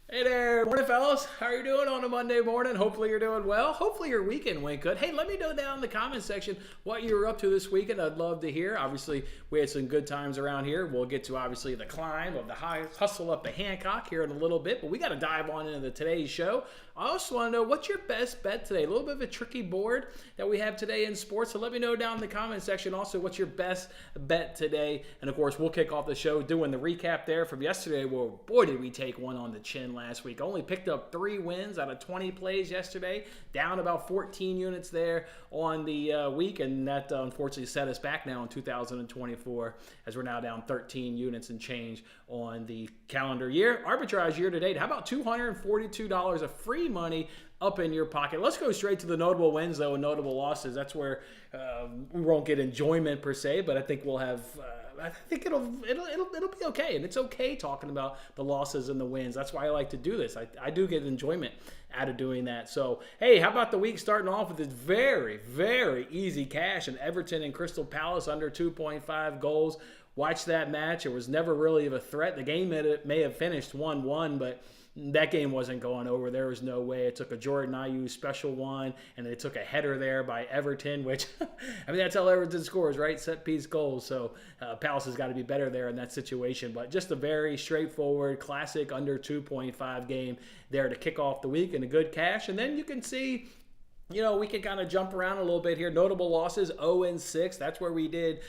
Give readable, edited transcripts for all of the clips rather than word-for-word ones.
Hey there, morning fellas. How are you doing on a Monday morning? Hopefully you're doing well. Hopefully your weekend went good. Hey, let me know down in the comment section what you were up to this weekend. I'd love to hear. Obviously, we had some good times around here. We'll get to obviously the climb of the hustle up to Hancock here in a little bit, but we got to dive on into today's show. I also want to know what's your best bet today. A little bit of a tricky board that we have today in sports, so let me know down in the comment section also what's your best bet today. And of course, we'll kick off the show doing the recap there from yesterday. Well, boy, did we take one on the chin last week. Only picked up 3 wins out of 20 plays yesterday, down about 14 units there on the week, and that unfortunately set us back now in 2024 as we're now down 13 units and change on the calendar year. Arbitrage year to date, how about $242 of free money up in your pocket? Let's go straight to the notable wins though and notable losses. That's where we won't get enjoyment per se, but I think we'll have I think it'll be okay, and it's okay talking about the losses and the wins. That's why I like to do this. I do get enjoyment out of doing that. So hey, how about the week starting off with this very, very easy cash in Everton and Crystal Palace under 2.5 goals. Watch that match. It was never really of a threat. The game may have finished 1-1, but that game wasn't going over. There was no way. It took a Jordan Ayew special one, and it took a header there by Everton, which, I mean, that's how Everton scores, right? Set-piece goals. So Palace has got to be better there in that situation. But just a very straightforward, classic under 2.5 game there to kick off the week and a good cash. And then you can see, you know, we can kind of jump around a little bit here. Notable losses, 0-6. That's where we did,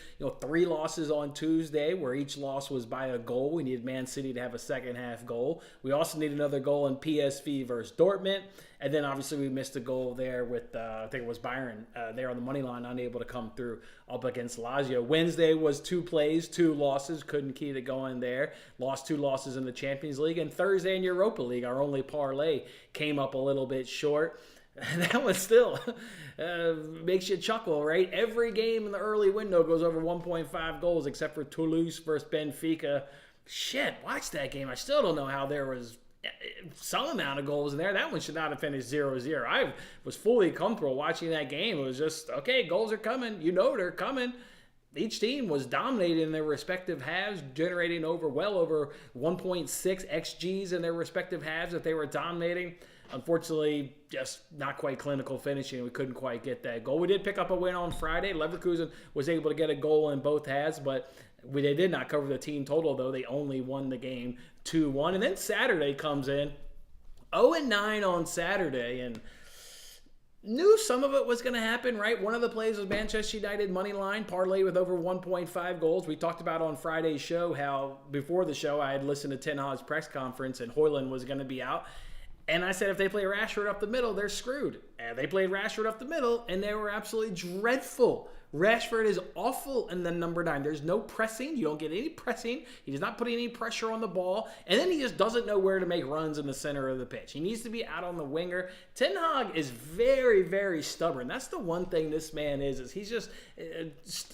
3 losses on Tuesday, where each loss was by a goal. We needed Man City to have a second half goal. We also need another goal in PSV versus Dortmund. And then obviously we missed a goal there with, I think it was Bayern there on the money line, unable to come through up against Lazio. Wednesday was 2 plays, 2 losses. Couldn't keep it going there. Lost 2 losses in the Champions League. And Thursday in Europa League, our only parlay, came up a little bit short. That one still makes you chuckle, right? Every game in the early window goes over 1.5 goals except for Toulouse versus Benfica. Shit, watch that game. I still don't know how there was some amount of goals in there. That one should not have finished 0-0. I was fully comfortable watching that game. It was just, okay, goals are coming. You know they're coming. Each team was dominating in their respective halves, generating well over 1.6 XGs in their respective halves that they were dominating. Unfortunately, just not quite clinical finishing. We couldn't quite get that goal. We did pick up a win on Friday. Leverkusen was able to get a goal in both halves, but they did not cover the team total, though. They only won the game 2-1. And then Saturday comes in, 0-9 on Saturday, and knew some of it was going to happen, right? One of the plays was Manchester United money line, parlay with over 1.5 goals. We talked about on Friday's show how before the show I had listened to Ten Hag's press conference and Højlund was going to be out. And I said if they play Rashford up the middle, they're screwed. And they played Rashford up the middle, and they were absolutely dreadful. Rashford is awful in the number 9. There's no pressing. You don't get any pressing. He does not put any pressure on the ball. And then he just doesn't know where to make runs in the center of the pitch. He needs to be out on the winger. Ten Hag is very, very stubborn. That's the one thing this man is he's just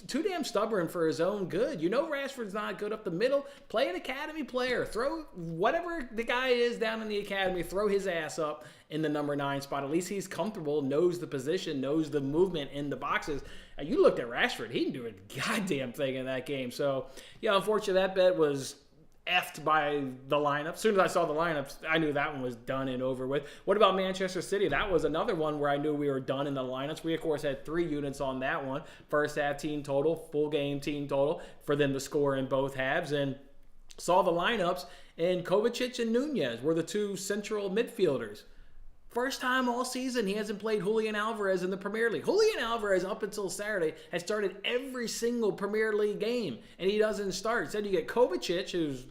too damn stubborn for his own good. You know Rashford's not good up the middle. Play an academy player. Throw whatever the guy is down in the academy, throw his ass up in the number 9 spot. At least he's comfortable, knows the position, knows the movement in the boxes. You looked at Rashford, he didn't do a goddamn thing in that game. So, yeah, unfortunately, that bet was effed by the lineup. As soon as I saw the lineups, I knew that one was done and over with. What about Manchester City? That was another one where I knew we were done in the lineups. We, of course, had 3 units on that one. First half team total, full game team total for them to score in both halves. And saw the lineups, and Kovacic and Nunez were the 2 central midfielders. First time all season he hasn't played Julian Alvarez in the Premier League. Julian Alvarez, up until Saturday, has started every single Premier League game, and he doesn't start. Instead, you get Kovacic, who's,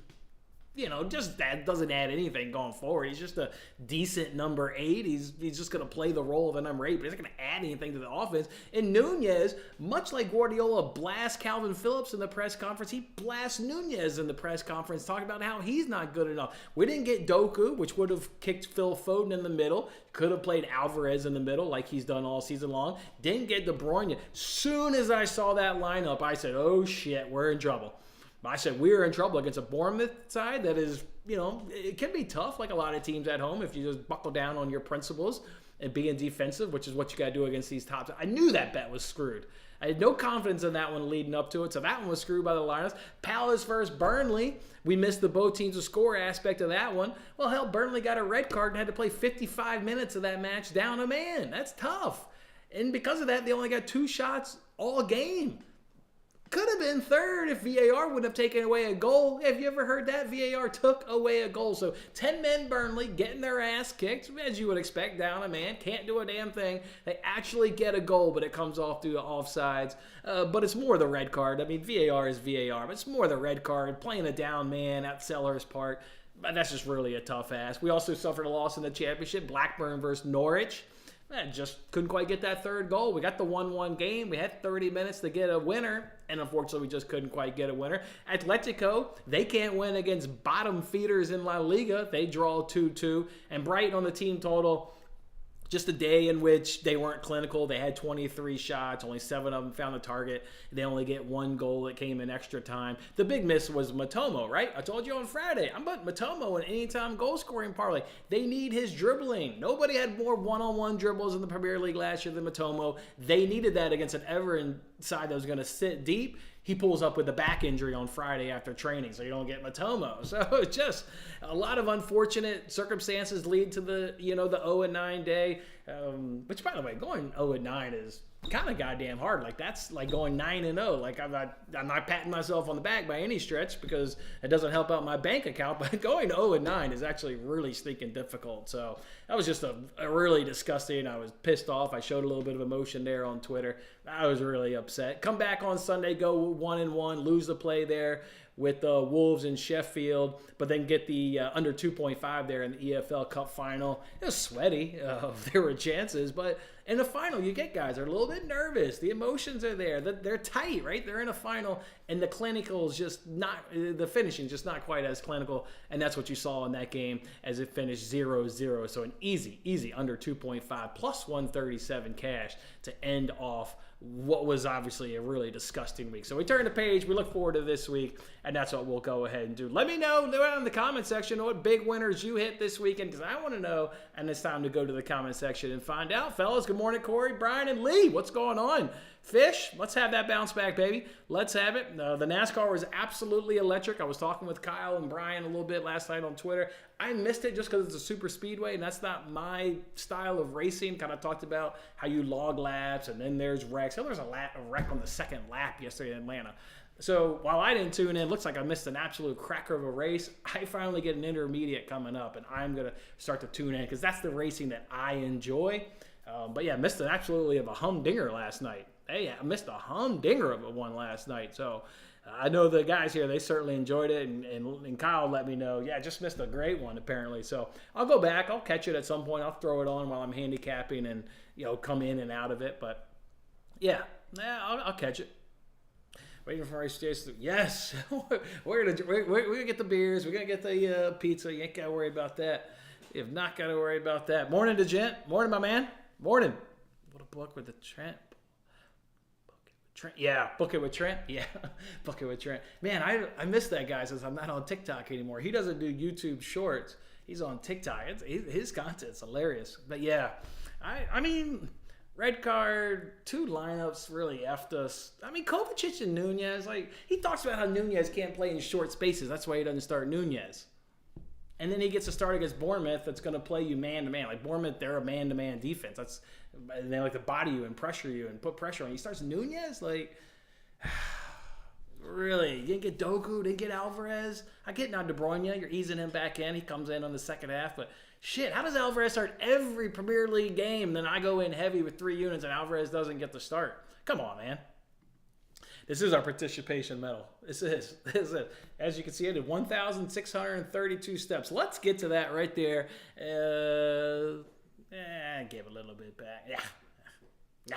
just that doesn't add anything going forward. He's just a decent number 8. He's just going to play the role of a number 8, but he's not going to add anything to the offense. And Nunez, much like Guardiola blasts Calvin Phillips in the press conference, he blasts Nunez in the press conference, talking about how he's not good enough. We didn't get Doku, which would have kicked Phil Foden in the middle. Could have played Alvarez in the middle like he's done all season long. Didn't get De Bruyne. Soon as I saw that lineup, I said, oh shit, we're in trouble. I said we're in trouble against a Bournemouth side that is, it can be tough like a lot of teams at home if you just buckle down on your principles and being defensive, which is what you got to do against these tops. I knew that bet was screwed. I had no confidence in that one leading up to it, so that one was screwed by the Lions. Palace versus Burnley. We missed the both teams to score aspect of that one. Well, hell, Burnley got a red card and had to play 55 minutes of that match down a man. That's tough. And because of that, they only got 2 shots all game. Could have been third if VAR would have taken away a goal. Have you ever heard that? VAR took away a goal. So 10 men Burnley getting their ass kicked, as you would expect, down a man. Can't do a damn thing. They actually get a goal, but it comes off due to offsides. But it's more the red card. I mean, VAR is VAR, but it's more the red card. Playing a down man at Selhurst Park. But that's just really a tough ask. We also suffered a loss in the championship. Blackburn versus Norwich. Just couldn't quite get that third goal. We got the 1-1 game. We had 30 minutes to get a winner, and unfortunately we just couldn't quite get a winner. Atletico, they can't win against bottom feeders in La Liga. They draw 2-2. And Brighton on the team total, just a day in which they weren't clinical. They had 23 shots. Only 7 of them found the target. They only get 1 goal that came in extra time. The big miss was Matomo, right? I told you on Friday. I'm putting Matomo in anytime goal-scoring parlay. They need his dribbling. Nobody had more one-on-one dribbles in the Premier League last year than Matomo. They needed that against an Everton side that was going to sit deep. He pulls up with a back injury on Friday after training, so you don't get Matomo. So just a lot of unfortunate circumstances lead to the 0-9 day. Which, by the way, going 0-9 is kind of goddamn hard. Like, that's like going 9-0. Like, I'm not patting myself on the back by any stretch because it doesn't help out my bank account. But going 0-9 is actually really stinking difficult. So that was just a really disgusting. I was pissed off. I showed a little bit of emotion there on Twitter. I was really upset. Come back on Sunday, go 1-1, lose the play there with the Wolves in Sheffield, but then get the under 2.5 there in the EFL Cup final. It was sweaty. There were chances, but in the final, you get guys are a little bit nervous. The emotions are there. They're tight, right? They're in a final, and the clinical is just not, the finishing is just not quite as clinical, and that's what you saw in that game as it finished 0-0. So an easy under 2.5 plus 137 cash to end off what was obviously a really disgusting week. So we turn the page. We look forward to this week, and that's what we'll go ahead and do. Let me know down in the comment section what big winners you hit this weekend, because I want to know, and it's time to go to the comment section and find out. Fellas, good morning, Corey, Brian, and Lee. What's going on? Fish, let's have that bounce back, baby. Let's have it. The NASCAR was absolutely electric. I was talking with Kyle and Brian a little bit last night on Twitter. I missed it just because it's a super speedway, and that's not my style of racing. Kind of talked about how you log laps, and then there's wrecks. There was a wreck on the second lap yesterday in Atlanta. So while I didn't tune in, looks like I missed an absolute cracker of a race. I finally get an intermediate coming up, and I'm going to start to tune in because that's the racing that I enjoy. But yeah, missed an absolutely of a humdinger last night. Hey, I missed a humdinger of a one last night. So I know the guys here, they certainly enjoyed it. And Kyle let me know, yeah, just missed a great one apparently. So I'll go back. I'll catch it at some point. I'll throw it on while I'm handicapping and, come in and out of it. But yeah, I'll catch it. Waiting for race Jason. Yes, we're gonna get the beers. We're gonna get the pizza. You ain't gotta worry about that. You have not gotta worry about that. Morning to Gent. Morning, my man. Morning. What a book with the Trent. Yeah, book it with Trent. Yeah, book it with Trent. Man, I miss that guy since I'm not on TikTok anymore. He doesn't do YouTube Shorts. He's on TikTok. His content's hilarious. But yeah, I mean, red card, 2 lineups really effed us. I mean, Kovacic and Nunez, he talks about how Nunez can't play in short spaces. That's why he doesn't start Nunez. And then he gets to start against Bournemouth that's going to play you man-to-man. Like Bournemouth, they're a man-to-man defense. And they like to body you and pressure you and put pressure on you. He starts Nunez, really? You didn't get Doku, didn't get Alvarez. I get now De Bruyne, you're easing him back in. He comes in on the second half. But shit, how does Alvarez start every Premier League game? Then I go in heavy with 3 units and Alvarez doesn't get the start. Come on, man. This is our participation medal. This is it. As you can see, I did 1,632 steps. Let's get to that right there. Give a little bit back. Yeah.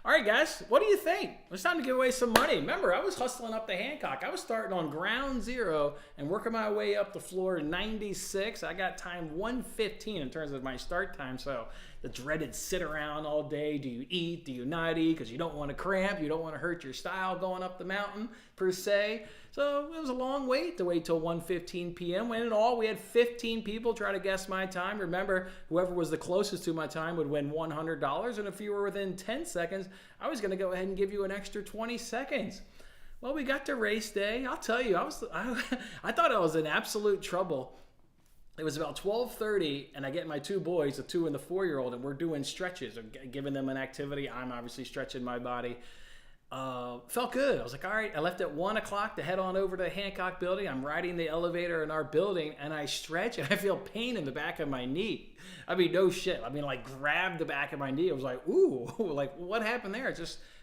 All right, guys. What do you think? It's time to give away some money. Remember, I was hustling up to Hancock. I was starting on ground 0 and working my way up the floor 96. I got time 1:15 in terms of my start time. So the dreaded sit around all day. Do you eat? Do you not eat? Because you don't want to cramp. You don't want to hurt your style going up the mountain, per se. So it was a long wait to wait till 1:15 p.m. When in all, we had 15 people try to guess my time. Remember, whoever was the closest to my time would win $100. And if you were within 10 seconds, I was going to go ahead and give you an extra 20 seconds. Well, we got to race day. I'll tell you, I thought I was in absolute trouble. It was about 12:30, and I get my two boys, the 2 and the 4-year-old, and we're doing stretches, or giving them an activity. I'm obviously stretching my body. Felt good. I was like, all right. I left at 1 o'clock to head on over to the Hancock building. I'm riding the elevator in our building, and I stretch, and I feel pain in the back of my knee. I mean, no shit. I mean, like, grabbed the back of my knee. I was like, ooh, like, what happened there?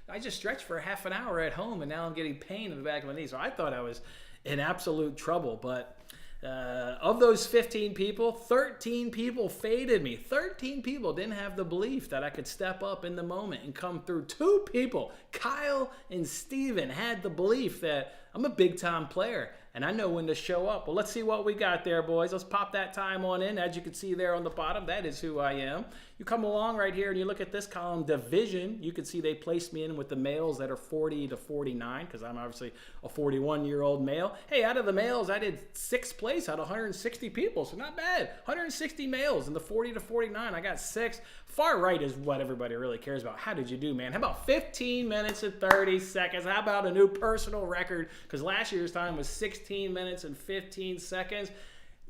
I just stretched for half an hour at home, and now I'm getting pain in the back of my knee. So I thought I was in absolute trouble, but of those 15 people, 13 people faded me. 13 people didn't have the belief that I could step up in the moment and come through. 2 people, Kyle and Steven, had the belief that I'm a big-time player and I know when to show up. Well, let's see what we got there, boys. Let's pop that time on in. As you can see there on the bottom, that is who I am. You come along right here and you look at this column, division. You can see they placed me in with the males that are 40 to 49 because I'm obviously a 41-year-old male. Hey, out of the males, I did 6th place out of 160 people, so not bad. 160 males in the 40 to 49. I got 6th. Far right is what everybody really cares about. How did you do, man? How about 15 minutes and 30 seconds? How about a new personal record? Because last year's time was 16 minutes and 15 seconds.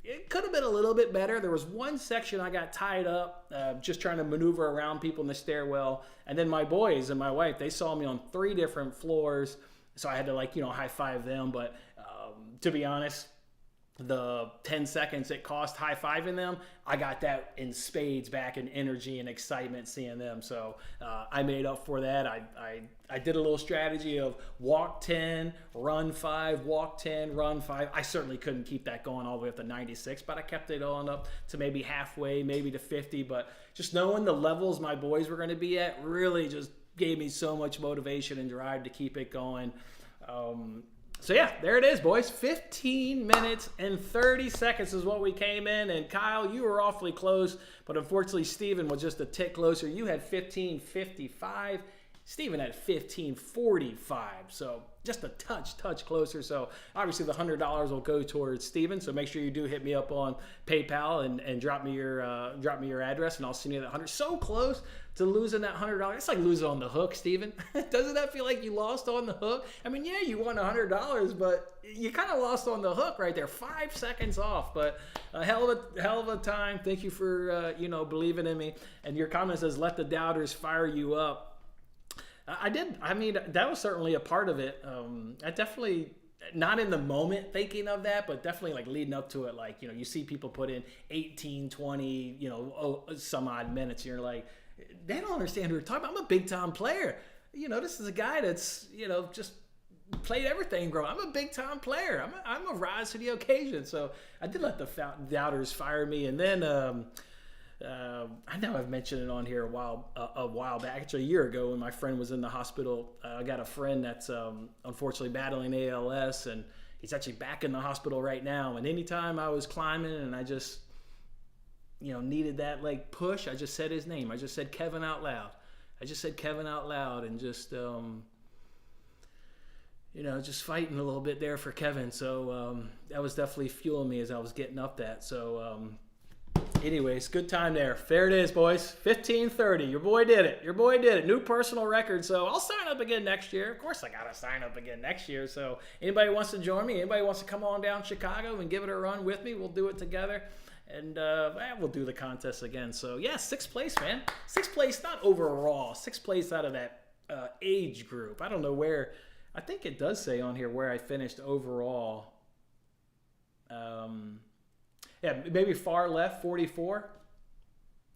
It could have been a little bit better. There was one section I got tied up, just trying to maneuver around people in the stairwell. And then my boys and my wife, they saw me on 3 different floors. So I had to, like, high five them. But to be honest, the 10 seconds it cost high-fiving them, I got that in spades back in energy and excitement seeing them. So I made up for that. I did a little strategy of walk 10, run 5, walk 10, run 5. I certainly couldn't keep that going all the way up to 96, but I kept it on up to maybe halfway, maybe to 50. But just knowing the levels my boys were going to be at really just gave me so much motivation and drive to keep it going. So yeah, there it is, boys. 15 minutes and 30 seconds is what we came in. And Kyle, you were awfully close, but unfortunately Steven was just a tick closer. You had 15:55. Steven had 15:45. So just a touch closer. So obviously the $100 will go towards Steven. So make sure you do hit me up on PayPal and drop me your address, and I'll send you that 100. So close to losing that $100. It's like losing on the hook, Steven. Doesn't that feel like you lost on the hook? I mean, yeah, you won $100, but you kind of lost on the hook right there. 5 seconds off, but a hell of a time. Thank you for believing in me. And your comment says, "Let the doubters fire you up." I did. I mean, that was certainly a part of it. I definitely, not in the moment thinking of that, but definitely like leading up to it. Like, you see people put in 18, 20, some odd minutes. And you're like, they don't understand who we're talking about. I'm a big time player. This is a guy that's, just played everything growing. I'm a big time player. I'm a rise to the occasion. So I did let the doubters fire me. And then, I know I've mentioned it on here a while back, actually a year ago when my friend was in the hospital. I got a friend that's unfortunately battling ALS, and he's actually back in the hospital right now. And anytime I was climbing and I just, needed that like push, I just said his name. I just said Kevin out loud. And just, just fighting a little bit there for Kevin. So that was definitely fueling me as I was getting up that. So, anyways, good time there. There it is, boys. 15:30. Your boy did it. New personal record. So I'll sign up again next year. Of course, I got to sign up again next year. So anybody wants to join me, anybody wants to come on down Chicago and give it a run with me, we'll do it together. And we'll do the contest again. So, yeah, 6th place, man. 6th place, not overall. 6th place out of that age group. I don't know where. I think it does say on here where I finished overall. Yeah, maybe far left, 44.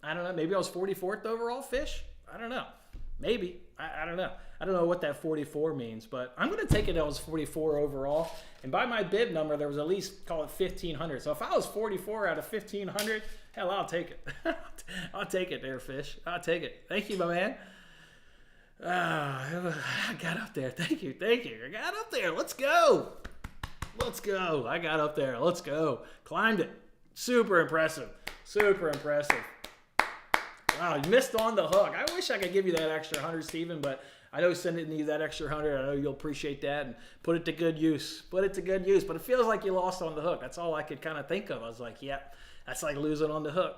I don't know. Maybe I was 44th overall, Fish. I don't know. Maybe. I don't know. I don't know what that 44 means, but I'm going to take it I was 44 overall. And by my bib number, there was at least, call it 1,500. So if I was 44 out of 1,500, hell, I'll take it. I'll take it there, Fish. I'll take it. Thank you, my man. I got up there. Thank you. I got up there. Let's go. I got up there. Let's go. Climbed it. Super impressive. Wow, you missed on the hook. I wish I could give you that extra 100, Steven, but I know sending you that extra 100. I know you'll appreciate that and put it to good use. Put it to good use. But it feels like you lost on the hook. That's all I could kind of think of. I was like, yeah, that's like losing on the hook.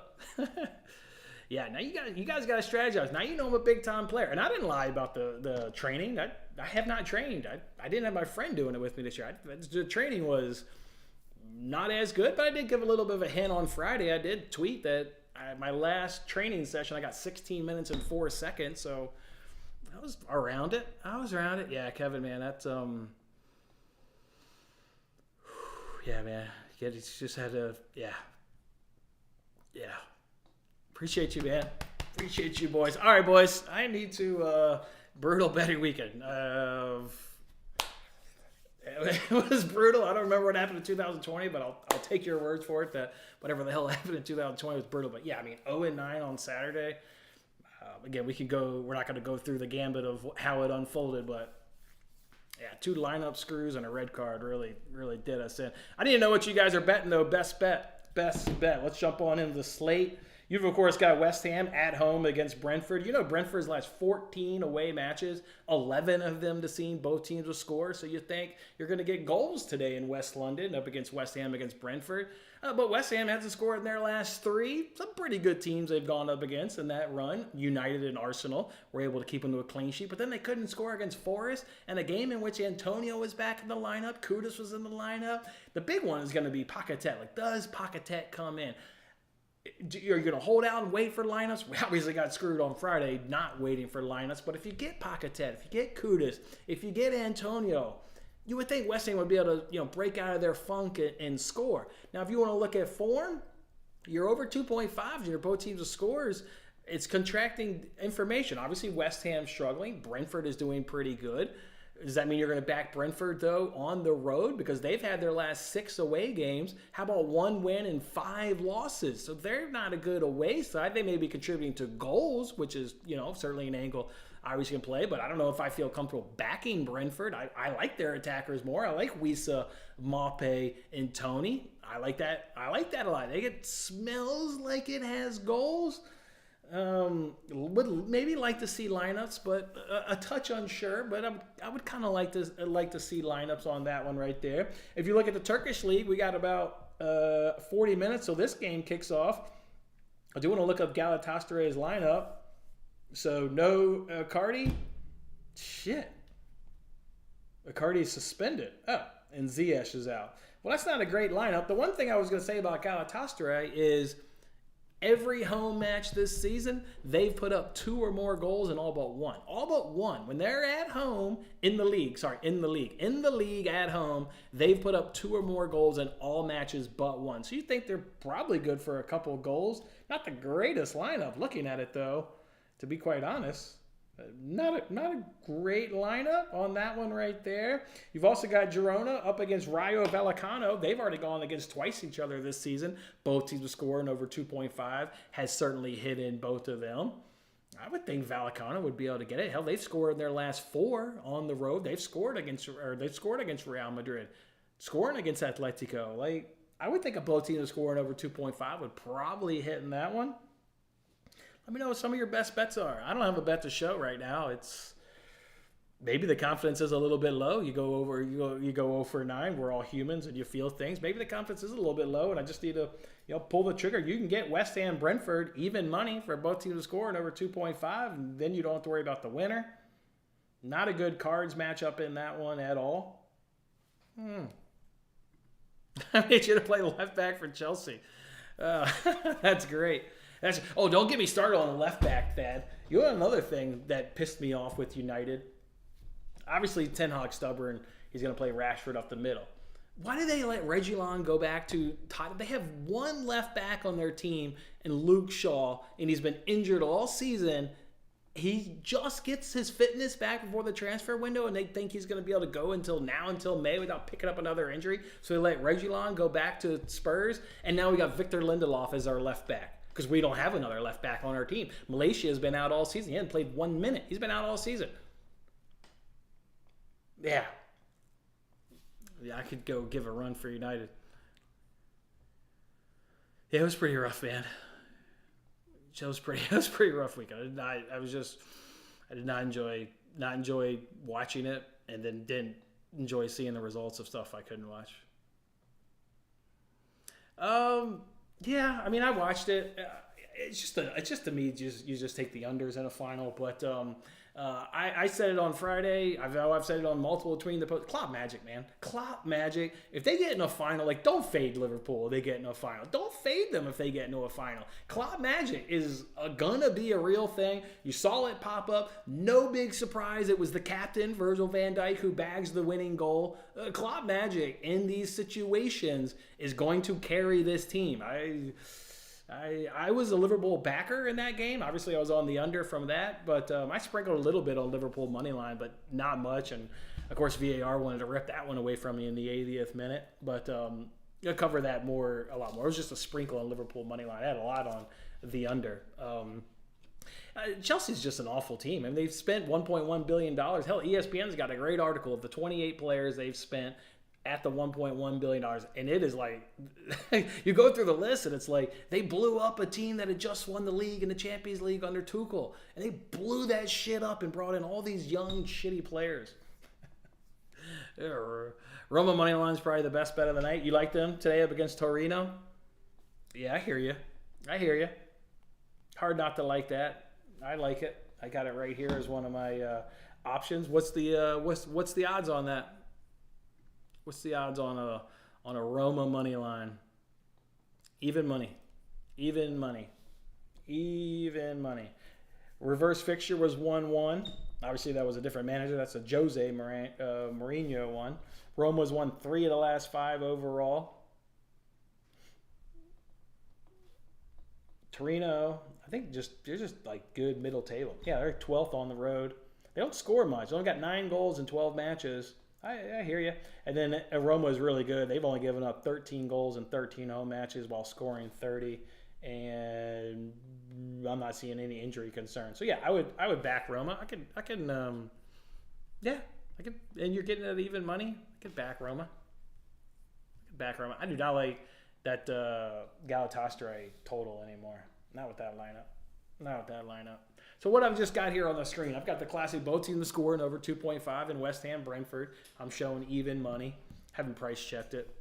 Yeah, now you guys got to strategize. Now you know I'm a big-time player. And I didn't lie about the training. I have not trained. I didn't have my friend doing it with me this year. The training was not as good, but I did give a little bit of a hint on Friday. I did tweet that my last training session, I got 16 minutes and 4 seconds, so I was around it. Yeah, Kevin, man, that's yeah, man. You just had to, yeah. Appreciate you, man. Appreciate you, boys. All right, boys. I need to brutal betting weekend. It was brutal. I don't remember what happened in 2020, but I'll take your words for it that whatever the hell happened in 2020 was brutal. But yeah, I mean, 0-9 on Saturday. Again, we're not going to go through the gambit of how it unfolded, but yeah, 2 lineup screws and a red card really did us in. I need to know what you guys are betting, though. Best bet. Let's jump on into the slate. You've, of course, got West Ham at home against Brentford. You know Brentford's last 14 away matches, 11 of them to see both teams will score. So you think you're going to get goals today in West London up against West Ham against Brentford. But West Ham hasn't scored in their last 3. Some pretty good teams they've gone up against in that run. United and Arsenal were able to keep them to a clean sheet. But then they couldn't score against Forest. And a game in which Antonio was back in the lineup. Kudus was in the lineup. The big one is going to be Paquetá. Like, does Paquetá come in? You're going to hold out and wait for lineups. We obviously got screwed on Friday not waiting for lineups. But if you get Paquetá, if you get Kudus, if you get Antonio, you would think West Ham would be able to break out of their funk and score. Now, if you want to look at form, you're over 2.5 and you're both teams with scores. It's contracting information. Obviously, West Ham's struggling. Brentford is doing pretty good. Does that mean you're going to back Brentford, though, on the road? Because they've had their last 6 away games. How about 1 win and 5 losses? So they're not a good away side. They may be contributing to goals, which is, certainly an angle I always can play. But I don't know if I feel comfortable backing Brentford. I like their attackers more. I like Wissa, Maupay, and Tony. I like that a lot. It smells like it has goals. Would maybe like to see lineups, but a touch unsure. But I would kind of like to see lineups on that one right there. If you look at the Turkish league, we got about 40 minutes, so this game kicks off. I do want to look up Galatasaray's lineup. So no Icardi. Shit, Icardi's suspended. Oh, and Ziyech is out. Well, that's not a great lineup. The one thing I was going to say about Galatasaray is, every home match this season, they've put up 2 or more goals in all but one. All but one. When they're at home in the league at home, they've put up 2 or more goals in all matches but one. So you think they're probably good for a couple of goals. Not the greatest lineup looking at it, though, to be quite honest. Not a great lineup on that one right there. You've also got Girona up against Rayo Vallecano. They've already gone against twice each other this season. Both teams are scoring over 2.5. Has certainly hit in both of them. I would think Vallecano would be able to get it. Hell, they've scored in their last 4 on the road. They've scored against Real Madrid, scoring against Atletico. I would think both teams are scoring over 2.5 would probably hit in that one. Let me know what some of your best bets are. I don't have a bet to show right now. It's maybe the confidence is a little bit low. You go 0 for 9. We're all humans and you feel things. Maybe the confidence is a little bit low and I just need to pull the trigger. You can get West Ham Brentford even money for both teams to score and over 2.5, and then you don't have to worry about the winner. Not a good cards matchup in that one at all. I need you to play left back for Chelsea. That's great. Don't get me started on the left back, Thad. You know another thing that pissed me off with United? Obviously, Ten Hag's stubborn. He's going to play Rashford up the middle. Why do they let Reguilon go back to Tottenham? They have one left back on their team, and Luke Shaw, and he's been injured all season. He just gets his fitness back before the transfer window, and they think he's going to be able to go until May without picking up another injury. So they let Reguilon go back to Spurs, and now we got Victor Lindelof as our left back because we don't have another left back on our team. Malaysia has been out all season. He hasn't played 1 minute. He's been out all season. Yeah, I could go give a run for United. Yeah, it was pretty rough, man. It was pretty rough week. I did not enjoy not enjoy watching it, and then didn't enjoy seeing the results of stuff I couldn't watch. Yeah, I mean, I watched it. It's just to me, you just take the unders in a final. But I said it on Friday. I've said it on multiple between the post. Klopp Magic, man. Klopp Magic. If they get in a final, like, don't fade Liverpool if they get in a final. Don't fade them if they get into a final. Klopp Magic is gonna be a real thing. You saw it pop up. No big surprise. It was the captain, Virgil van Dijk, who bags the winning goal. Klopp Magic in these situations is going to carry this team. I was a Liverpool backer in that game. Obviously, I was on the under from that, but I sprinkled a little bit on Liverpool money line, but not much. And of course, VAR wanted to rip that one away from me in the 80th minute. But I'll cover that a lot more. It was just a sprinkle on Liverpool money line. I had a lot on the under. Chelsea's just an awful team. I mean, they've spent $1.1 billion. Hell, ESPN's got a great article of the 28 players they've spent at the $1.1 billion. And it is like, you go through the list and it's like, they blew up a team that had just won the league in the Champions League under Tuchel. And they blew that shit up and brought in all these young, shitty players. Roma money line is probably the best bet of the night. You like them today up against Torino? Yeah, I hear you. Hard not to like that. I like it. I got it right here as one of my options. What's the odds on that? What's the odds on a Roma money line? Even money. Reverse fixture was 1-1. Obviously, that was a different manager. That's a Jose Mourinho one. Roma's won 3 of the last 5 overall. Torino, I think they're just like good middle table. Yeah, they're 12th on the road. They don't score much. They only got 9 goals in 12 matches. I hear you. And then Roma is really good. They've only given up 13 goals in 13 home matches while scoring 30. And I'm not seeing any injury concerns. So yeah, I would back Roma. I can and you're getting at even money. I could back Roma. I do not like that Galatasaray total anymore. Not with that lineup. So what I've just got here on the screen, I've got the classic both teams scoring over 2.5 in West Ham, Brentford. I'm showing even money. Haven't price checked it.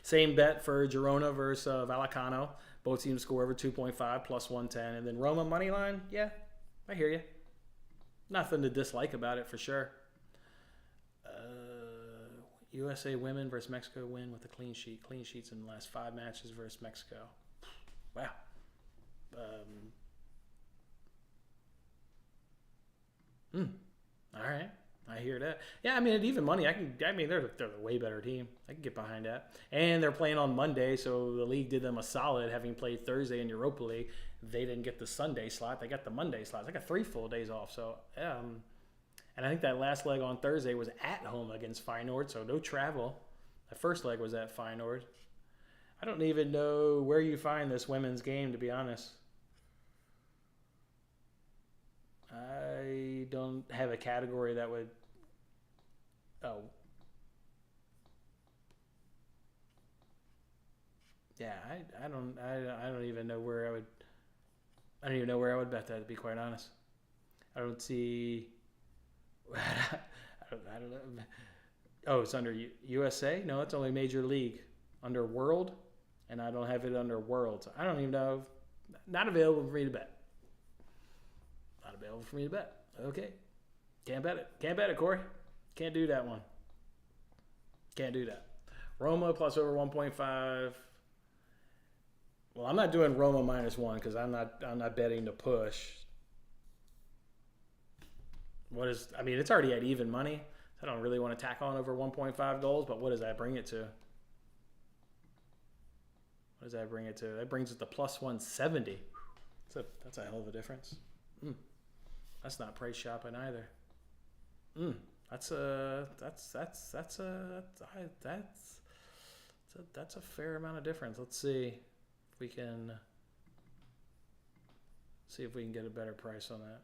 Same bet for Girona versus Vallecano. Both teams score over 2.5 plus 110. And then Roma money line, yeah, I hear you. Nothing to dislike about it for sure. USA women versus Mexico win with a clean sheet. Clean sheets in the last 5 matches versus Mexico. Wow. All right. I hear that. Yeah, I mean, at even money, they're a way better team. I can get behind that. And they're playing on Monday, so the league did them a solid having played Thursday in Europa League. They didn't get the Sunday slot. They got the Monday slot. They got 3 full days off. So, and I think that last leg on Thursday was at home against Feyenoord, so no travel. The first leg was at Feyenoord. I don't even know where you find this women's game, to be honest. I don't have a category that would. Oh. Yeah, I don't even know where I would. I don't even know where I would bet that, to be quite honest. I don't see. I don't know. Oh, it's under USA? No, it's only Major League. Under World, and I don't have it under World. So I don't even know. Not available for me to bet. Okay. Can't bet it, Corey. Can't do that one. Can't do that. Roma plus over 1.5. Well, I'm not doing Roma -1 because I'm not betting to push. It's already at even money. I don't really want to tack on over 1.5 goals, but what does that bring it to? That brings it to plus 170. That's a hell of a difference. That's not price shopping either. That's a fair amount of difference. Let's see if we can get a better price on that.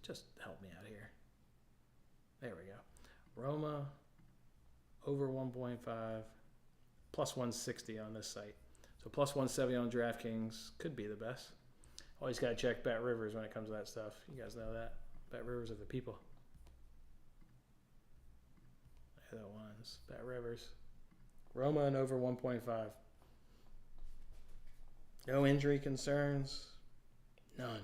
Just help me out here. There we go. Roma over 1.5, plus 160 on this site. So plus 170 on DraftKings could be the best. Always got to check Bet Rivers when it comes to that stuff. You guys know that. Bet Rivers are the people. They're the ones. Bet Rivers. Roma and over 1.5. No injury concerns. None.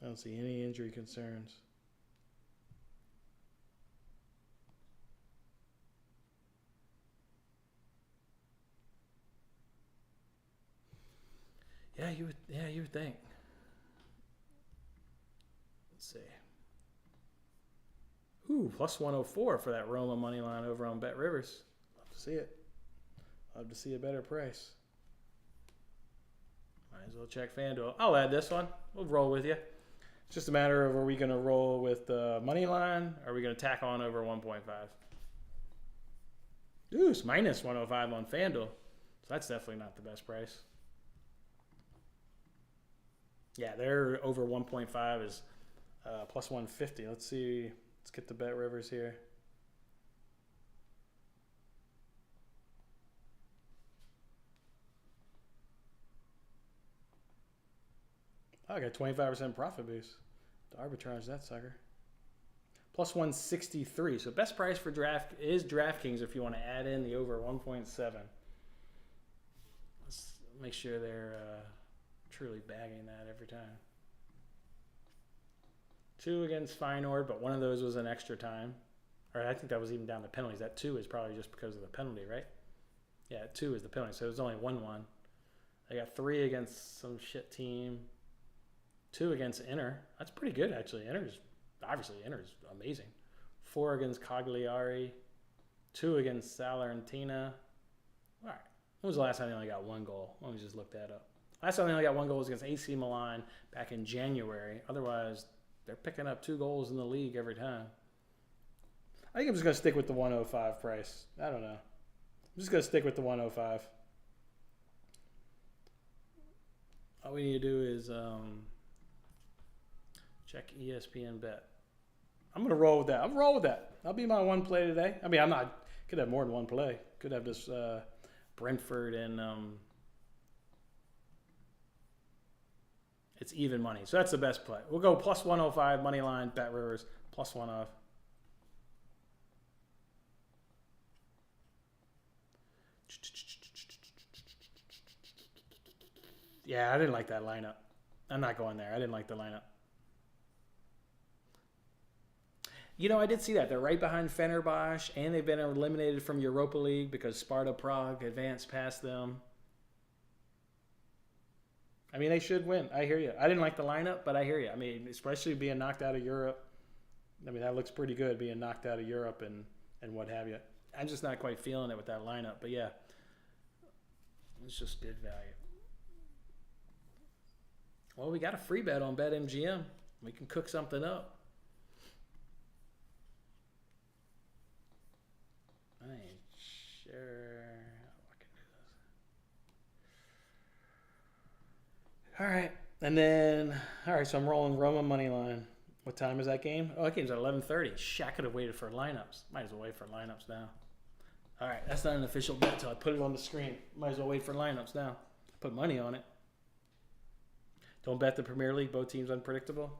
I don't see any injury concerns. Yeah, you would think. Let's see. Ooh, plus 104 for that Roma money line over on Bet Rivers. Love to see it. Love to see a better price. Might as well check FanDuel. I'll add this one. We'll roll with you. It's just a matter of, are we going to roll with the money line, or are we going to tack on over 1.5? Ooh, it's minus 105 on FanDuel. So that's definitely not the best price. Yeah, they're over 1.5 is plus 150. Let's see. Let's get the Bet Rivers here. Oh, I got 25% profit boost. To arbitrage that sucker. Plus 163. So best price for DraftKings if you want to add in the over 1.7. Let's make sure they're truly bagging that every time. 2 against Feyenoord, but one of those was an extra time. Or I think that was even down to penalties. That 2 is probably just because of the penalty, right? Yeah, 2 is the penalty. So it was only 1-1. I got 3 against some shit team. 2 against Inter. That's pretty good, actually. Inter's amazing. 4 against Cagliari. 2 against Salernitana. All right. When was the last time they only got 1 goal? Let me just look that up. Last time they only got 1 goal was against AC Milan back in January. Otherwise, they're picking up 2 goals in the league every time. I think I'm just going to stick with the 105 price. I don't know. I'm just going to stick with the 105. All we need to do is check ESPN Bet. I'm going to roll with that. I'll roll with that. That'll be my one play today. I mean, could have more than one play. Could have this Brentford and it's even money. So that's the best play. We'll go plus 105 money line, Bet Rivers, plus 1 off. Yeah, I didn't like that lineup. I'm not going there. I didn't like the lineup. You know, I did see that. They're right behind Fenerbahce, and they've been eliminated from Europa League because Sparta Prague advanced past them. I mean, they should win. I hear you. I didn't like the lineup, but I hear you. I mean, especially being knocked out of Europe. I mean, that looks pretty good, being knocked out of Europe and what have you. I'm just not quite feeling it with that lineup. But, yeah, it's just good value. Well, we got a free bet on BetMGM. We can cook something up. I ain't sure how I can do this. All right. And then, so I'm rolling Roma money line. What time is that game? Oh, that game's at 11:30. Shit, I could have waited for lineups. Might as well wait for lineups now. All right, that's not an official bet until I put it on the screen. Might as well wait for lineups now. Put money on it. Don't bet the Premier League. Both teams unpredictable.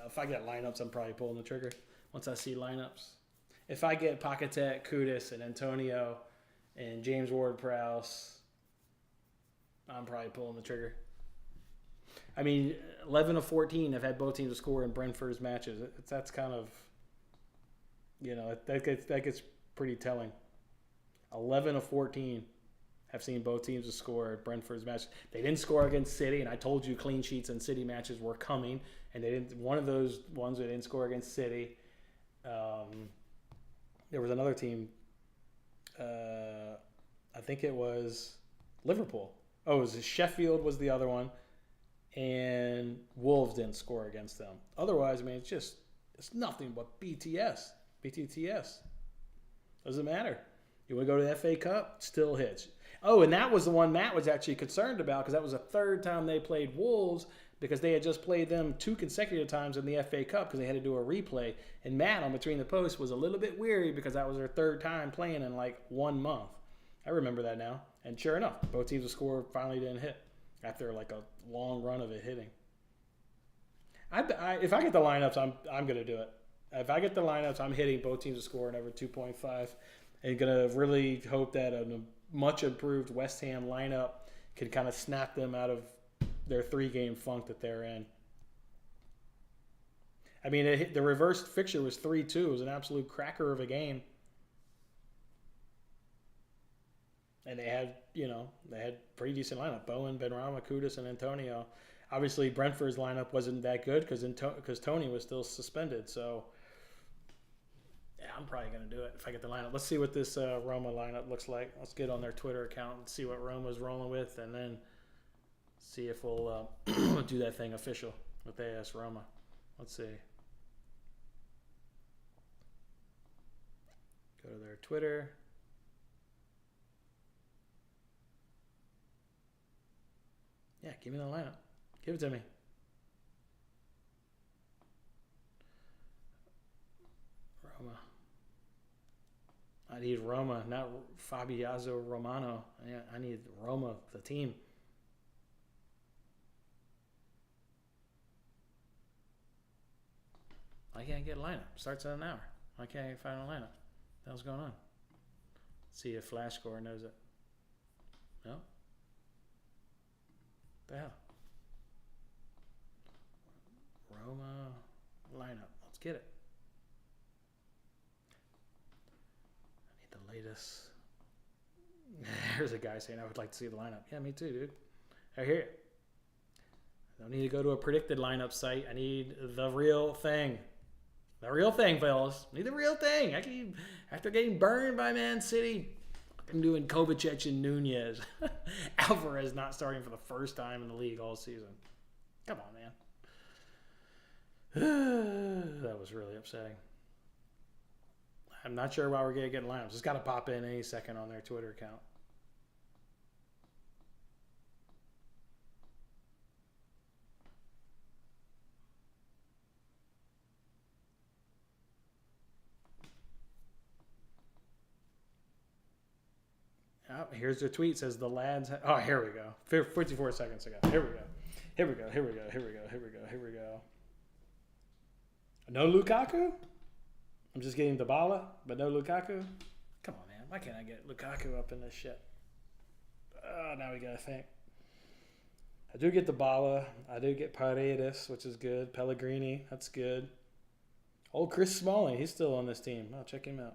If I get lineups, I'm probably pulling the trigger once I see lineups. If I get Paquetá, Kudus, and Antonio, and James Ward-Prowse, I'm probably pulling the trigger. I mean, 11 of 14 have had both teams score in Brentford's matches. That's kind of, that gets pretty telling. 11 of 14 have seen both teams score at Brentford's match. They didn't score against City, and I told you clean sheets and City matches were coming, and they didn't. One of those ones they didn't score against City. There was another team. I think it was Liverpool. Oh, it was Sheffield was the other one, and Wolves didn't score against them. Otherwise, I mean, it's nothing but BTTS. Doesn't matter. You want to go to the FA Cup? Still hits. Oh, and that was the one Matt was actually concerned about because that was the third time they played Wolves because they had just played them 2 consecutive times in the FA Cup because they had to do a replay. And Matt on Between the Posts was a little bit weary because that was their third time playing in like 1 month. I remember that now. And sure enough, both teams' score finally didn't hit after like a long run of it hitting. If I get the lineups, I'm going to do it. If I get the lineups, I'm hitting both teams to score in over 2.5 and going to really hope that a much improved West Ham lineup can kind of snap them out of their 3-game funk that they're in. I mean, the reverse fixture was 3-2. It was an absolute cracker of a game. And they had pretty decent lineup. Bowen, Benrahma, Kudus, and Antonio. Obviously, Brentford's lineup wasn't that good because Tony was still suspended. So, yeah, I'm probably going to do it if I get the lineup. Let's see what this Roma lineup looks like. Let's get on their Twitter account and see what Roma's rolling with, and then see if we'll do that thing official with AS Roma. Let's see. Go to their Twitter. Yeah, give me the lineup. Give it to me. Roma. I need Roma, not Fabiazzo Romano. I need Roma, the team. I can't get a lineup. Starts in an hour. I can't even find a lineup. What the hell's going on? Let's see if Flash Score knows it. No? What the hell? Roma lineup. Let's get it. I need the latest. There's a guy saying I would like to see the lineup. Yeah, me too, dude. I hear it. I don't need to go to a predicted lineup site. I need the real thing. The real thing, fellas. I need the real thing. After getting burned by Man City, I'm doing Kovacic and Nunez. Alvarez not starting for the first time in the league all season. Come on, man. That was really upsetting. I'm not sure why we're going to get lineups. It's got to pop in any second on their Twitter account. Oh, here's their tweet. Says the lads. Oh, here we go. 54 seconds ago. Here we go. Here we go. Here we go. Here we go. Here we go. Here we go. No Lukaku? I'm just getting Dybala, but no Lukaku? Come on, man. Why can't I get Lukaku up in this shit? Now we got to think. I do get Dybala. I do get Paredes, which is good. Pellegrini, that's good. Old Chris Smalling, he's still on this team. I'll check him out.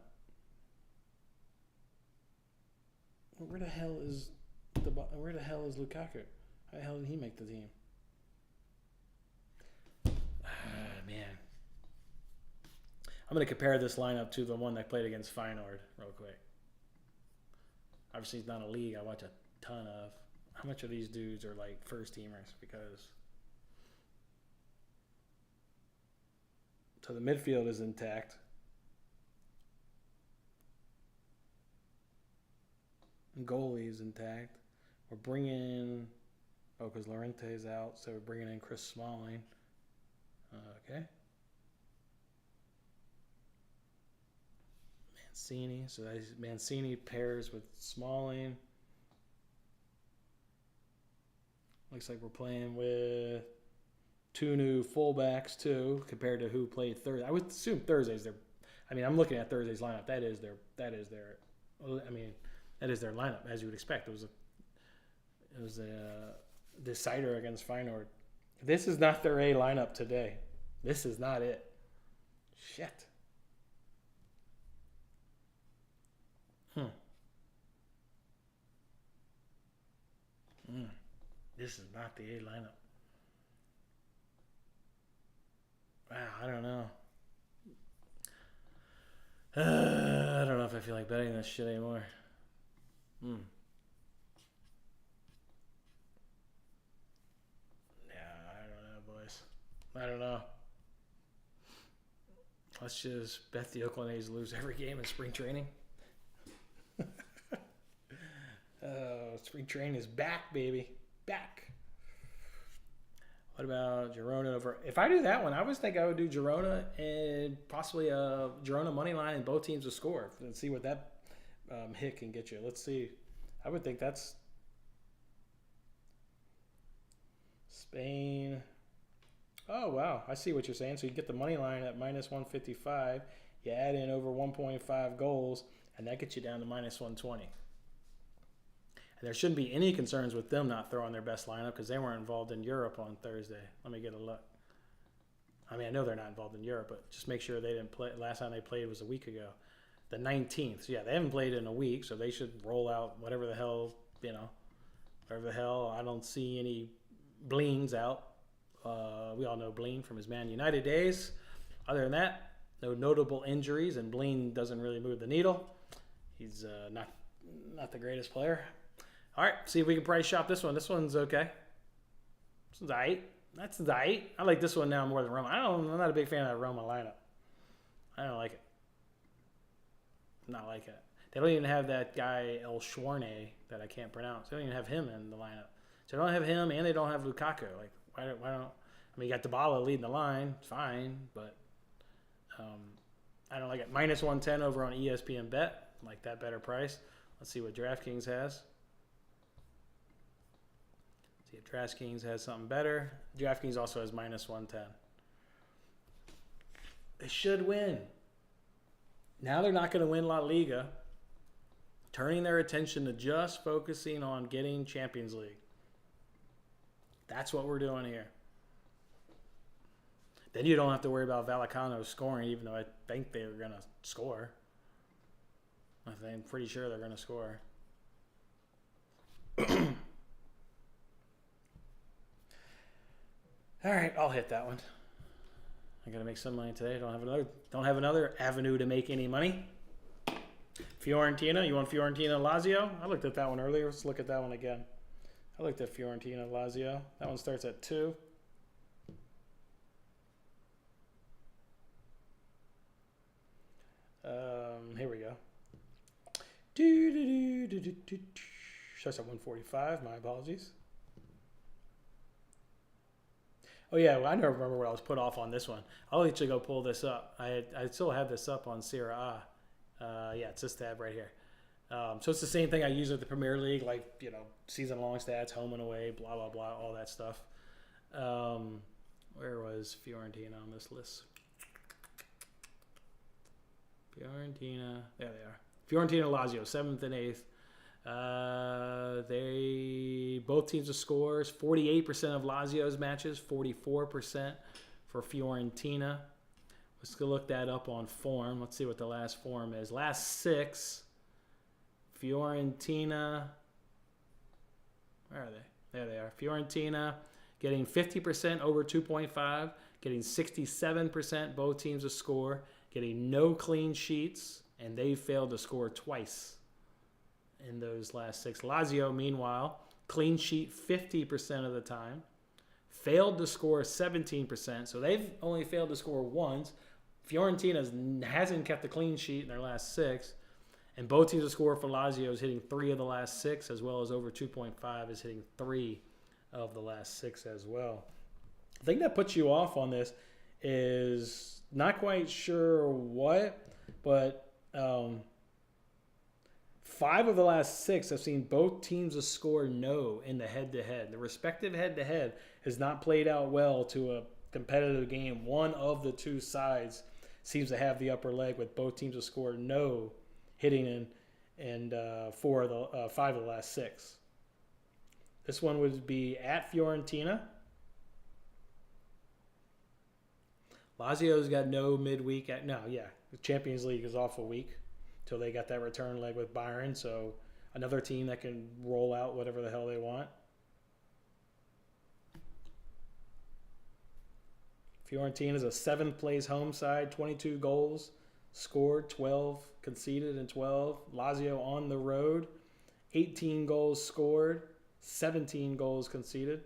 Where the hell is Lukaku? How the hell did he make the team? Man. I'm going to compare this lineup to the one that played against Feyenoord real quick. Obviously, it's not a league I watch a ton of. How much of these dudes are like first teamers? Because so the midfield is intact. Goalie is intact. We're bringing because Llorente's out, so we're bringing in Chris Smalling. Okay. Mancini. So Mancini pairs with Smalling. Looks like we're playing with 2 new fullbacks too, compared to who played Thursday. I would assume Thursday's their. I mean, I'm looking at Thursday's lineup. That is their. I mean, that is their lineup, as you would expect. It was a decider against Feyenoord. This is not their A lineup today. This is not it. Shit. This is not the A lineup. Wow, I don't know. I don't know if I feel like betting this shit anymore. Yeah, I don't know, boys. I don't know. Let's just bet the Oakland A's lose every game in spring training. Oh, Street train is back, baby. Back. What about Girona over? If I do that one, I was think I would do Girona and possibly a Girona money line and both teams to score and see what that hit can get you. Let's see. I would think that's Spain. Oh, wow. I see what you're saying. So you get the money line at minus 155. You add in over 1.5 goals, and that gets you down to minus 120. And there shouldn't be any concerns with them not throwing their best lineup because they weren't involved in Europe on Thursday. Let me get a look. I mean, I know they're not involved in Europe, but just make sure they didn't play. Last time they played was a week ago, the 19th. So, yeah, they haven't played in a week, so they should roll out whatever the hell, whatever the hell. I don't see any Bleens out. We all know Bleen from his Man United days. Other than that, no notable injuries, and Bleen doesn't really move the needle. He's not the greatest player. All right, see if we can price shop this one. This one's okay. This one's aight. That's aight. I like this one now more than Roma. I'm not a big fan of that Roma lineup. I don't like it. Not like it. They don't even have that guy El Schwarney that I can't pronounce. They don't even have him in the lineup. So they don't have him, and they don't have Lukaku. Like, why don't? I mean, you got Dybala leading the line. It's fine, but I don't like it. Minus 110 over on ESPN Bet. Like that better price. Let's see what DraftKings has. See if DraftKings has something better. DraftKings also has minus 110. They should win. Now they're not going to win La Liga. Turning their attention to just focusing on getting Champions League. That's what we're doing here. Then you don't have to worry about Vallecano scoring, even though I think they're going to score. I'm pretty sure they're going to score. All right, I'll hit that one. I got to make some money today. Don't have another avenue to make any money. Fiorentina, you want Fiorentina Lazio? I looked at that one earlier. Let's look at that one again. I looked at Fiorentina Lazio. That one starts at 2. Here we go. Starts at 145. My apologies. Oh yeah, well, I never remember what I was put off on this one. I'll let you go pull this up. I still have this up on Serie A. Yeah, it's this tab right here. So it's the same thing I use with the Premier League, like season-long stats, home and away, blah blah blah, all that stuff. Where was Fiorentina on this list? Fiorentina, there they are. Fiorentina Lazio, 7th and 8th. They both teams of scores. 48% of Lazio's matches, 44% for Fiorentina. Let's go look that up on form. Let's see what the last form is. Last 6, Fiorentina. Where are they? There they are. Fiorentina getting 50% over 2.5, getting 67% both teams to score, getting no clean sheets, and they failed to score twice in those last 6. Lazio, meanwhile, clean sheet 50% of the time, failed to score 17%, so they've only failed to score once. Fiorentina hasn't kept a clean sheet in their last 6, and both teams to score for Lazio is hitting 3 of the last 6, as well as over 2.5 is hitting 3 of the last 6 as well. The thing that puts you off on this is not quite sure what, but 5 of the last 6 have seen both teams to score no in the head-to-head. The respective head-to-head has not played out well to a competitive game. One of the 2 sides seems to have the upper leg with both teams to score no hitting in 5 of the last 6. This one would be at Fiorentina. Lazio's got no midweek. The Champions League is off a week until they got that return leg with Bayern. So another team that can roll out whatever the hell they want. Fiorentina is a 7th place home side, 22 goals scored, 12 conceded and 12. Lazio on the road, 18 goals scored, 17 goals conceded.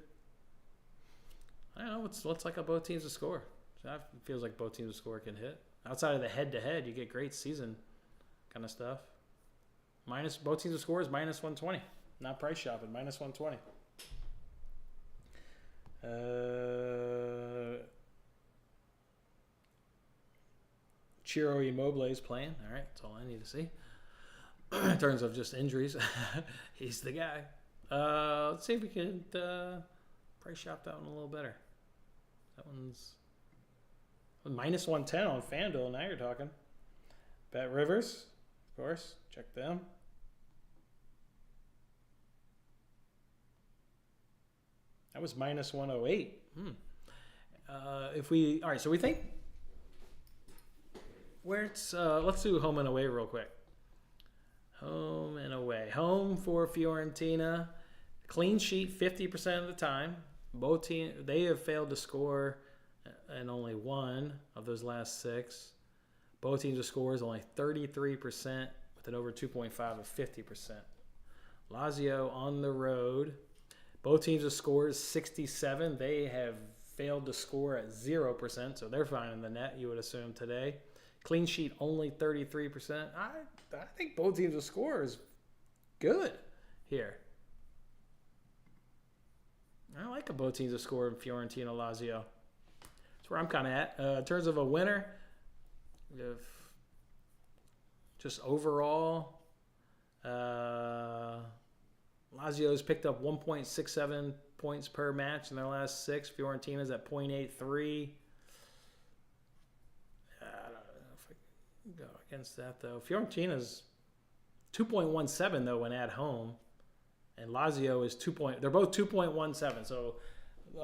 I don't know what's like both teams to score. That feels like both teams to score can hit. Outside of the head-to-head, you get great season kind of stuff. Both teams to score is minus 120. Not price shopping. Minus 120. Ciro Immobile is playing. All right, that's all I need to see. In terms of just injuries, he's the guy. Let's see if we can price shop that one a little better. That one's minus 110 on FanDuel. Now you're talking. Bet Rivers, of course. Check them. That was minus 108. All right, so we think where it's, let's do home and away real quick. Home and away. Home for Fiorentina. Clean sheet 50% of the time. Both teams, they have failed to score in only one of those last 6. Both teams' score is only 33% with an over 2.5 of 50%. Lazio on the road. Both teams' score is 67. They have failed to score at 0%, so they're finding the net, you would assume, today. Clean sheet only 33%. I think both teams' score is good here. I like a both teams' score in Fiorentina Lazio. That's where I'm kind of at. In terms of a winner, if just overall, Lazio's picked up 1.67 points per match in their last 6. Fiorentina's at 0.83. I don't know if I can go against that, though. Fiorentina's 2.17, though, when at home. And Lazio is they're both 2.17. So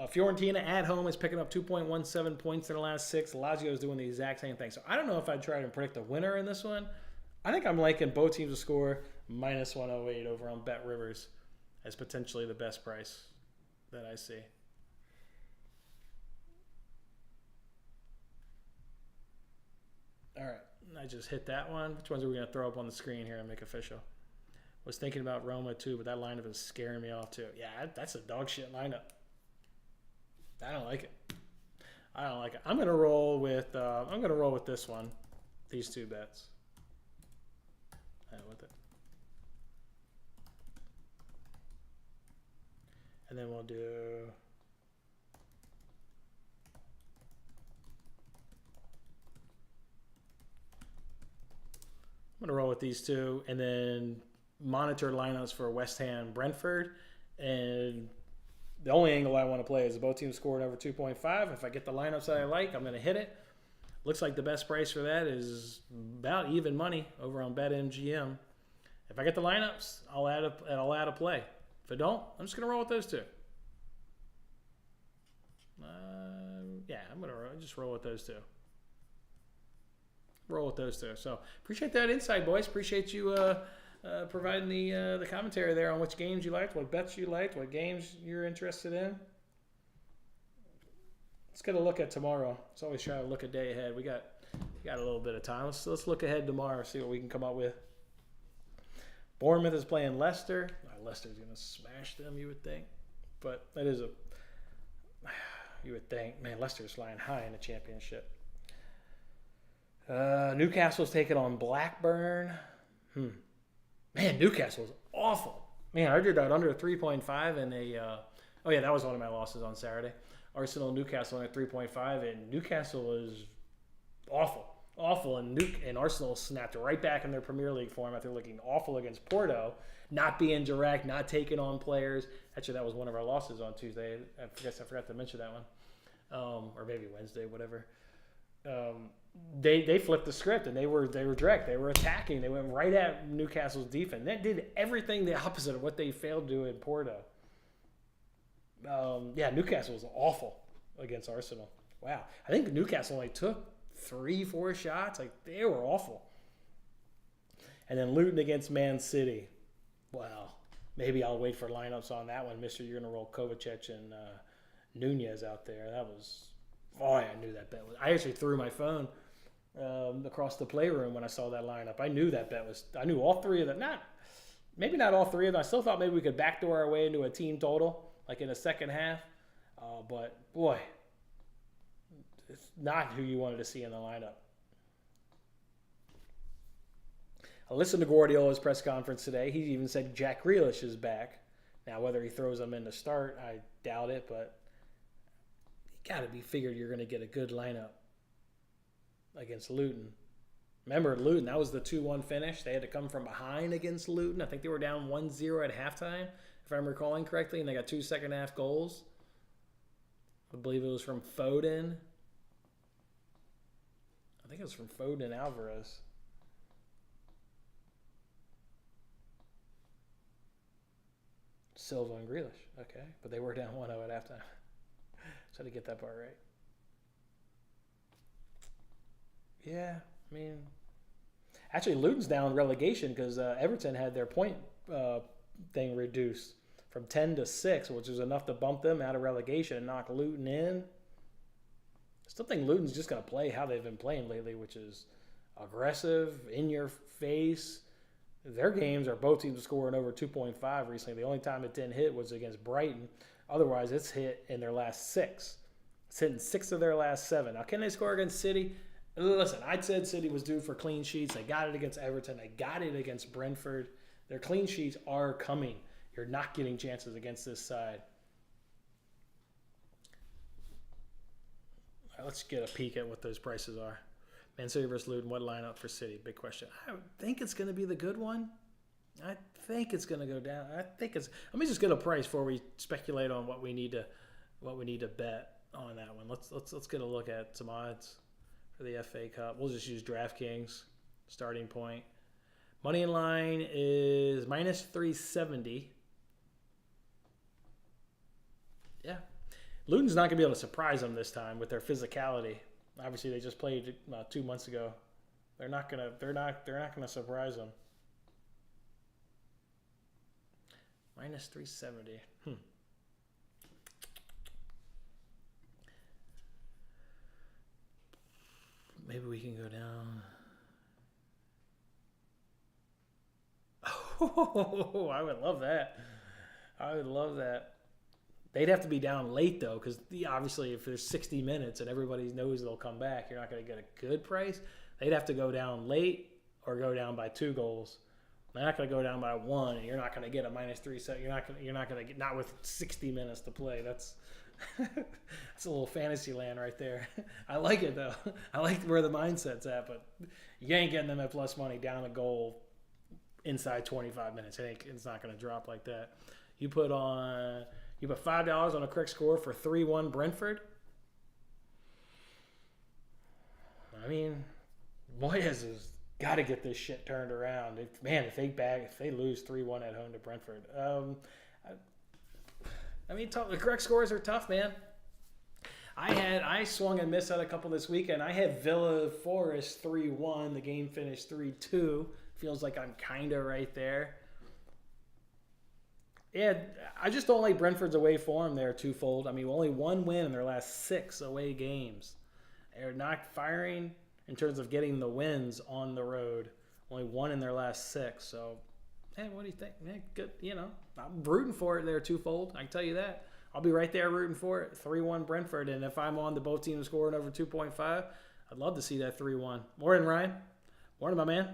Fiorentina at home is picking up 2.17 points in the last 6. Lazio is doing the exact same thing. So I don't know if I'd try to predict a winner in this one. I think I'm liking both teams to score minus 108 over on Bet Rivers as potentially the best price that I see. All right, I just hit that one. Which ones are we going to throw up on the screen here and make official? Was thinking about Roma too, but that lineup is scaring me off too. Yeah, that's a dog shit lineup. I don't like it. I'm gonna roll with this one. These 2 bets. With it. And then we'll do I'm gonna roll with these 2 and then monitor lineups for West Ham Brentford, and the only angle I want to play is both teams scored over 2.5. If I get the lineups that I like, I'm going to hit it. Looks like the best price for that is about even money over on BetMGM. If I get the lineups, I'll add a play. If I don't, I'm just going to roll with those 2. I'm going to just roll with those 2. So appreciate that insight, boys. Appreciate you providing the commentary there on which games you liked, what bets you liked, what games you're interested in. Let's get a look at tomorrow. Let's always try to look a day ahead. We got a little bit of time. Let's look ahead tomorrow, see what we can come up with. Bournemouth is playing Leicester. Leicester's going to smash them, you would think. But that is you would think. Man, Leicester's flying high in the championship. Newcastle's taking on Blackburn. Man, Newcastle's awful. Man, I did that under 3.5 and that was one of my losses on Saturday. Arsenal, Newcastle under 3.5, and Newcastle is awful, and Arsenal snapped right back in their Premier League form after looking awful against Porto, not being direct, not taking on players. Actually, that was one of our losses on Tuesday. I forgot to mention that one, or maybe Wednesday, whatever. They flipped the script and they were direct. They were attacking. They went right at Newcastle's defense. They did everything the opposite of what they failed to do in Porto. Newcastle was awful against Arsenal. Wow. I think Newcastle only took 3-4 shots. Like, they were awful. And then Luton against Man City. Wow. Maybe I'll wait for lineups on that one. Mister, you're going to roll Kovacic and Nunez out there. That was... Oh, yeah, I knew that bet was... I actually threw my phone across the playroom when I saw that lineup. I knew that bet was... I knew all 3 of them. Maybe not all 3 of them. I still thought maybe we could backdoor our way into a team total, like in the second half. But, boy, it's not who you wanted to see in the lineup. I listened to Guardiola's press conference today. He even said Jack Grealish is back. Now, whether he throws him in to start, I doubt it, but you got to be figured you're going to get a good lineup against Luton. Remember, Luton, that was the 2-1 finish. They had to come from behind against Luton. I think they were down 1-0 at halftime, if I'm recalling correctly, and they got 2 second-half goals. I believe it was from Foden. I think it was from Foden and Alvarez. Silva and Grealish. Okay. But they were down 1-0 at halftime. So to get that part right. Yeah, I mean, actually Luton's down relegation because Everton had their point thing reduced from 10 to 6, which was enough to bump them out of relegation and knock Luton in. I still think Luton's just going to play how they've been playing lately, which is aggressive, in your face. Their games are both teams scoring over 2.5 recently. The only time it didn't hit was against Brighton. Otherwise, it's hit in their last 6. It's hit in 6 of their last 7. Now, can they score against City? Listen, I said City was due for clean sheets. They got it against Everton. They got it against Brentford. Their clean sheets are coming. You're not getting chances against this side. All right, let's get a peek at what those prices are. Man City versus Luton, what lineup for City? Big question. I think it's going to be the good one. I think it's going to go down. Let me just get a price before we speculate on what we need to bet on that one. Let's get a look at some odds for the FA Cup. We'll just use DraftKings starting point. Money in line is minus 370. Yeah. Luton's not going to be able to surprise them this time with their physicality. Obviously, they just played 2 months ago. They're not gonna surprise them. Minus 370. Maybe we can go down. Oh, I would love that. I would love that. They'd have to be down late, though, because obviously if there's 60 minutes and everybody knows they'll come back, you're not going to get a good price. They'd have to go down late or go down by 2 goals. They're not going to go down by 1, and you're not going to get a minus 3 set. You're not going to get, not with 60 minutes to play. That's a little fantasy land right there. I like it, though. I like where the mindset's at, but you ain't getting them at plus money down a goal inside 25 minutes. It's not going to drop like that. You put $5 on a correct score for 3-1 Brentford. I mean, Moyes has got to get this shit turned around. If they lose 3-1 at home to Brentford. The correct scores are tough, man. I swung and missed out a couple this weekend. I had Villa Forest 3-1. The game finished 3-2. Feels like I'm kind of right there. Yeah, I just don't like Brentford's away form there twofold. I mean, only 1 win in their last 6 away games. They're not firing in terms of getting the wins on the road. Only 1 in their last 6. So, hey, what do you think? Man, good. I'm rooting for it there twofold. I can tell you that. I'll be right there rooting for it. 3-1 Brentford. And if I'm on the both teams scoring over 2.5, I'd love to see that 3-1. Morning, Ryan. Morning, my man.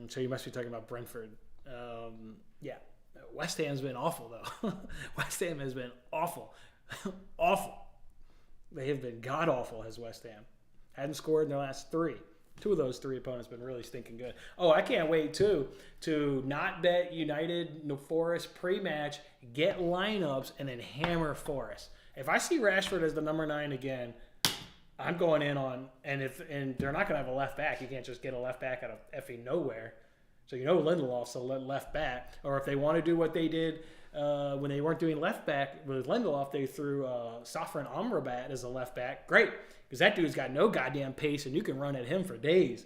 So you must be talking about Brentford. Yeah. West Ham's been awful, though. West Ham has been awful. Awful. They have been god-awful, has West Ham. Hadn't scored in their last 3. 2 of those 3 opponents been really stinking good. Oh, I can't wait, too, to not bet United Forest pre-match, get lineups, and then hammer Forest. If I see Rashford as the number 9 again, I'm going in on, and they're not going to have a left back. You can't just get a left back out of effing nowhere. So Lindelof's a left back. Or if they want to do what they did when they weren't doing left back with Lindelof, they threw Safran Amrabat as a left back. Great, because that dude's got no goddamn pace, and you can run at him for days.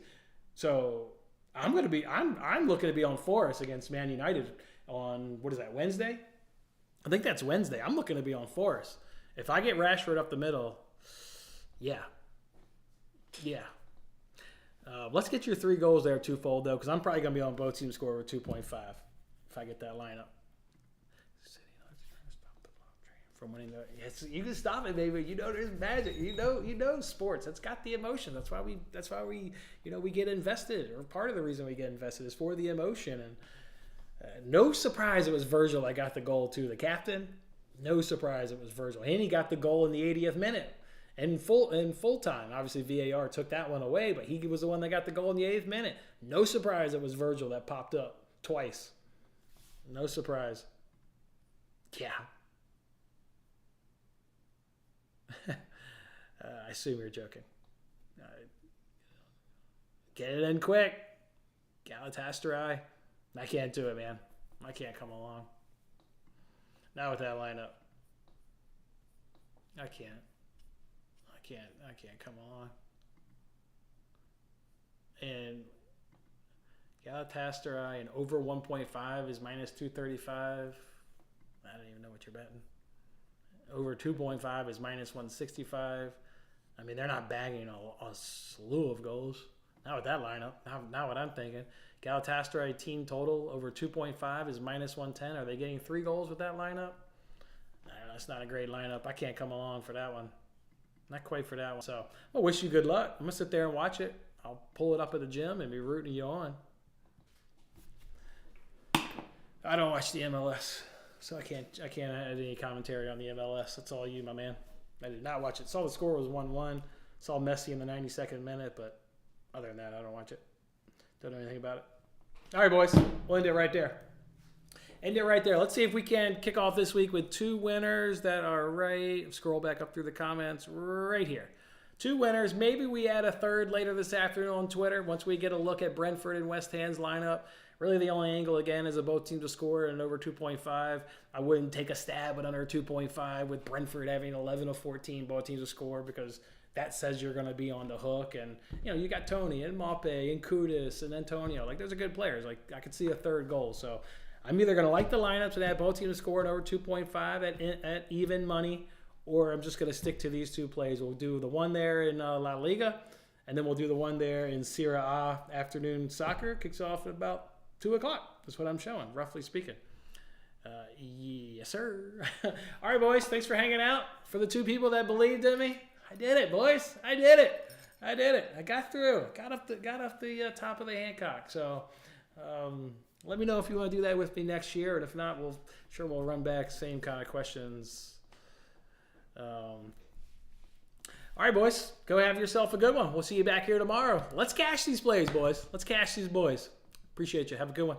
So I'm looking to be on Forest against Man United on, what is that, Wednesday? I think that's Wednesday. I'm looking to be on Forest. If I get Rashford up the middle, yeah. Let's get your 3 goals there twofold, though, because I'm probably going to be on both teams score with 2.5 if I get that lineup. from winning the. Yes, you can stop it, baby. You know there's magic. You know sports. It's got the emotion. That's why we we get invested. Or part of the reason we get invested is for the emotion. And no surprise it was Virgil that got the goal too. The captain. No surprise it was Virgil, and he got the goal in the 80th minute. In full time. Obviously, VAR took that one away, but he was the one that got the goal in the 8th minute. No surprise it was Virgil that popped up twice. No surprise. Yeah. I assume you're joking. Get it in quick. Galatasaray. I can't do it, man. I can't come along. Not with that lineup. I can't come along. And Galatasaray and over 1.5 is minus 235. I don't even know what you're betting. Over 2.5 is minus 165. I mean, they're not bagging a slew of goals. Not with that lineup. Not what I'm thinking. Galatasaray team total over 2.5 is minus 110. Are they getting 3 goals with that lineup? That's not a great lineup. I can't come along for that one. Not quite for that one. So I wish you good luck. I'm going to sit there and watch it. I'll pull it up at the gym and be rooting you on. I don't watch the MLS, so I can't add any commentary on the MLS. That's all you, my man. I did not watch it. Saw the score was 1-1. Saw Messi in the 92nd minute, but other than that, I don't watch it. Don't know anything about it. All right, boys. We'll end it right there. Let's see if we can kick off this week with 2 winners that are right. Scroll back up through the comments right here. 2 winners. Maybe we add a third later this afternoon on Twitter once we get a look at Brentford and West Ham's lineup. Really, the only angle, again, is both teams to score and over 2.5. I wouldn't take a stab at under 2.5 with Brentford having 11 of 14 both teams to score because that says you're going to be on the hook. And, you got Tony and Maupay and Kudus and Antonio. Those are good players. I could see a third goal. So I'm either going to like the lineups and have both teams score over 2.5 at even money, or I'm just going to stick to these 2 plays. We'll do the one there in La Liga, and then we'll do the one there in Serie A. Afternoon soccer kicks off at about 2 o'clock. That's what I'm showing, roughly speaking. Yes, sir. All right, boys. Thanks for hanging out. For the 2 people that believed in me, I did it, boys. I did it. I got through. Got up the top of the Hancock. So let me know if you want to do that with me next year, and if not, we'll run back same kind of questions. All right, boys. Go have yourself a good one. We'll see you back here tomorrow. Let's cash these plays, boys. Let's cash these boys. Appreciate you. Have a good one.